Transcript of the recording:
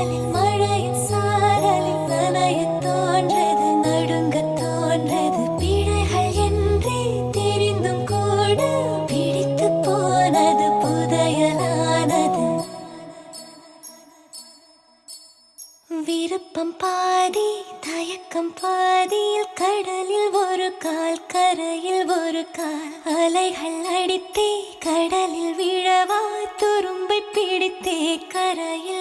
சாரலில் மழையின் சாரலில் நனையத் தோன்றது, நடுங்கத் தோன்றது. பிழைகள் என்றே தெரிந்தும் கூட பிடித்துப் போனது, புதையலானது. விருப்பம் பாதி தயக்கம் பாதியில், கடலில் ஒரு கால் கரையில் ஒரு கால். அலைகள் அடித்தே கடலில் விழவா, துரும்பை பிடித்தே கரையில்